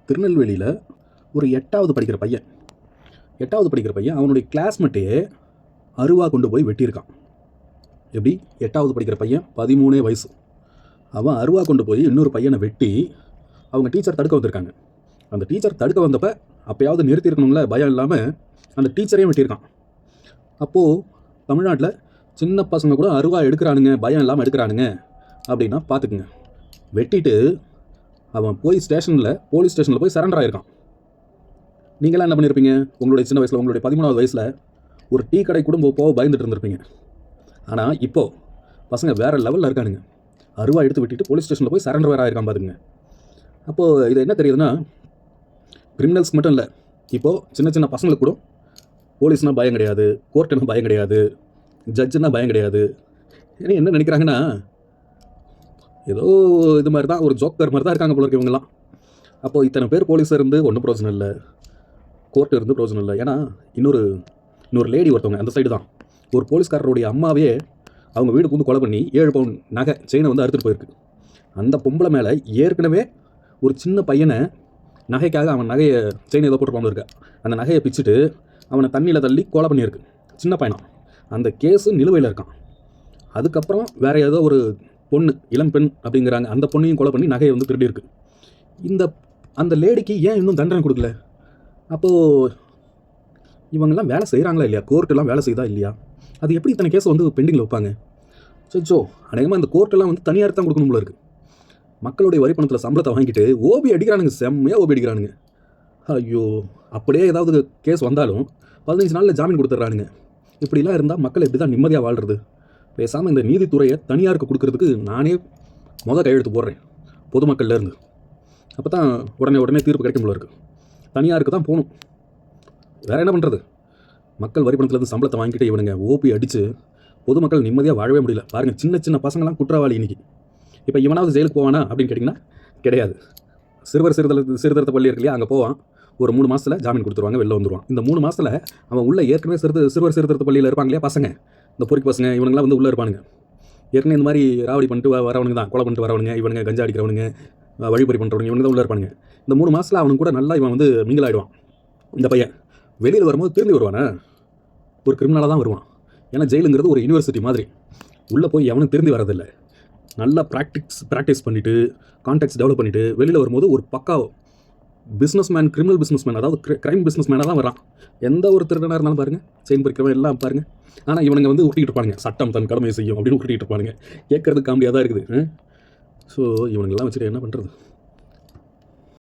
திருநெல்வேலியில் ஒரு 8வது படிக்கிற பையன் அவனுடைய கிளாஸ்மேட்டையே அருவா கொண்டு போய் வெட்டியிருக்கான். எப்படி? 8வது படிக்கிற பையன், 13 வயசு. அவன் அருவா கொண்டு போய் இன்னொரு பையனை வெட்டி அவங்க டீச்சர் தடுக்க வந்திருக்காங்க. அந்த டீச்சர் தடுக்க வந்தப்போ அப்போயாவது நிறுத்தியிருக்கணும்ல, பயம் இல்லாமல் அந்த டீச்சரையும் வெட்டியிருக்கான். அப்போது தமிழ்நாட்டில் சின்ன பசங்க கூட அருவா எடுக்கிறானுங்க, பயம் இல்லாமல் எடுக்கிறானுங்க அப்படின்னா பார்த்துக்குங்க. வெட்டிட்டு அவன் போய் போலீஸ் ஸ்டேஷனில் போய் சரண்டர் ஆகிருக்கான். நீங்களாம் என்ன பண்ணியிருப்பீங்க? உங்களுடைய சின்ன வயசில், உங்களுடைய 13வது வயசில் ஒரு டீ கடை கூட போக பயந்துட்டு இருந்திருப்பீங்க. ஆனால் இப்போது பசங்க வேறு லெவலில் இருக்கானுங்க. அருவா எடுத்து வெட்டிட்டு போலீஸ் ஸ்டேஷனில் போய் சரண்டர் வேறு ஆகிருக்கான் பார்த்துங்க. அப்போது இது என்ன தெரியுதுன்னா, கிரிமினல்ஸ்க்கு மட்டும் இல்லை, இப்போது சின்ன சின்ன பசங்களுக்கு கூட போலீஸ்னால் பயம் கிடையாது, கோர்ட்டுனா பயம் கிடையாது, ஜட்ஜுன்னா பயம் கிடையாது. ஏன்னா என்ன நினைக்கிறாங்கன்னா, ஏதோ இது மாதிரி தான், ஒரு ஜோக்கர் மாதிரி தான் இருக்காங்க போல இருக்கு இவங்கெல்லாம். அப்போது இத்தனை பேர் போலீஸ் இருந்து ஒன்றும் பிரோஜனம் இல்லை, கோர்ட்டு இருந்து பிரோஜனம் இல்லை. ஏன்னா இன்னொரு லேடி ஒருத்தவங்க அந்த சைடு தான், ஒரு போலீஸ்காரருடைய அம்மாவே அவங்க வீடுக்கு வந்து கொலை பண்ணி 7 பவுன் நகை செயினை வந்து அறுத்துட்டு போயிருக்கு. அந்த பொம்பளை மேலே ஏற்கனவே ஒரு சின்ன பையனை நகைக்காக அவன் நகையை செயின் ஏதோ போட்டு இருக்கா, அந்த நகையை பிச்சுட்டு அவனை தண்ணியில் தள்ளி கொலை பண்ணியிருக்கு, சின்ன பையனா. அந்த கேஸு நிலுவையில் இருக்கான். அதுக்கப்புறம் வேறு ஏதோ ஒரு பொண்ணு, இளம் பெண் அப்படிங்கிறாங்க, அந்த பொண்ணையும் கொலை பண்ணி நகையை வந்து திருடி இருக்கு. அந்த லேடிக்கு ஏன் இன்னும் தண்டனை கொடுக்கல? அப்போது இவங்கெல்லாம் வேலை செய்கிறாங்களா இல்லையா? கோர்ட்டெல்லாம் வேலை செய்தா இல்லையா? அது எப்படி இத்தனை கேஸை வந்து பெண்டிங்கில் வைப்பாங்க? சோ அநேகமாக இந்த கோர்ட்டெல்லாம் வந்து தனியார் தான் கொடுக்கணும் போல இருக்குது. மக்களுடைய வரி பணத்தில் சம்பளத்தை வாங்கிட்டு ஓபி அடிக்கிறானுங்க, செம்மையாக ஓபி அடிக்கிறானுங்க. ஐயோ, அப்படியே ஏதாவது கேஸ் வந்தாலும் 15 நாளில் ஜாமீன் கொடுத்துட்றானுங்க. இப்படிலாம் இருந்தால் மக்கள் எப்படி தான் நிம்மதியாக வாழ்கிறது? பேசாமல் இந்த நீதித்துறையை தனியாருக்கு கொடுக்கறதுக்கு நானே கையெழுத்து போடுறேன் பொதுமக்கள்லேருந்து. அப்போ தான் உடனே தீர்ப்பு கிடைக்கும் போல இருக்குது. தனியாருக்கு தான் போகணும், வேறு என்ன பண்ணுறது? மக்கள் வரி பணத்துலேருந்து சம்பளத்தை வாங்கிட்டு இவனுங்க ஓபி அடித்து பொதுமக்கள் நிம்மதியாக வாழவே முடியல. பாருங்கள், சின்ன சின்ன பசங்களாம் குற்றவாளி இன்றைக்கி. இப்போ இவனாவது ஜெயிலுக்கு போவானா அப்படின்னு கேட்டிங்கன்னா கிடையாது. சீர்திருத்த பள்ளி இருக்கு இல்லையா, அங்கே போவான், ஒரு 3 மாதத்தில் ஜாமீன் கொடுத்துருவாங்க, வெளில வந்துடுவான். இந்த 3 மாதத்தில் அவன் உள்ளே ஏற்கனவே சிறுவர் சீர்திருத்த பள்ளியில் இருப்பாங்க இல்லையா பசங்க, இந்த பொறிக்கு பசங்க, இவங்களாம் வந்து உள்ளே இருப்பானுங்க. ஏற்கனவே இந்த மாதிரி ராவடி பண்ணிட்டு வரவனுங்க தான், கொலை பண்ணிட்டு வரவனுங்க, இவனுங்க கஞ்சா அடிக்கிறவனுங்க, வழிபறி பண்ணுறவனுங்க, இவங்க தான் உள்ளே இருப்பானுங்க. இந்த 3 மாதத்தில் அவனுக்கு கூட நல்லா இவன் வந்து மிங்கில் ஆகிடுவான். இந்த பையன் வெளியில் வரும்போது திரும்பி வருவானே, ஒரு கிரிமினலாக தான் வருவான். ஏன்னா ஜெயிலுங்கிறது ஒரு யூனிவர்சிட்டி மாதிரி, உள்ளே போய் எவனும் திரும்பி வரதில்லை. நல்லா ப்ராக்டிஸ் பண்ணிவிட்டு கான்டாக்ட்ஸ் டெவலப் பண்ணிவிட்டு வெளியில் வரும்போது ஒரு பக்கா கிரிமினல் பிஸ்னஸ்மேன், அதாவது கிரைம் பிஸ்னஸ்மேனாக தான் வரான். எந்த ஒரு திருடனாக இருந்தாலும் பாருங்கள், செயின் பறிக்கிறவன் எல்லாம் பாருங்கள். ஆனால் இவனுங்க வந்து உருட்டிகிட்டு இருப்பானுங்க, சட்டம் தன் கடமையை செய்யும் அப்படின்னு உருட்டிகிட்டு இருப்பானுங்க. கேட்கறதுக்கு காமெடியாக தான் இருக்குது. ஸோ இவனுங்கெல்லாம் வச்சுட்டு என்ன பண்ணுறது?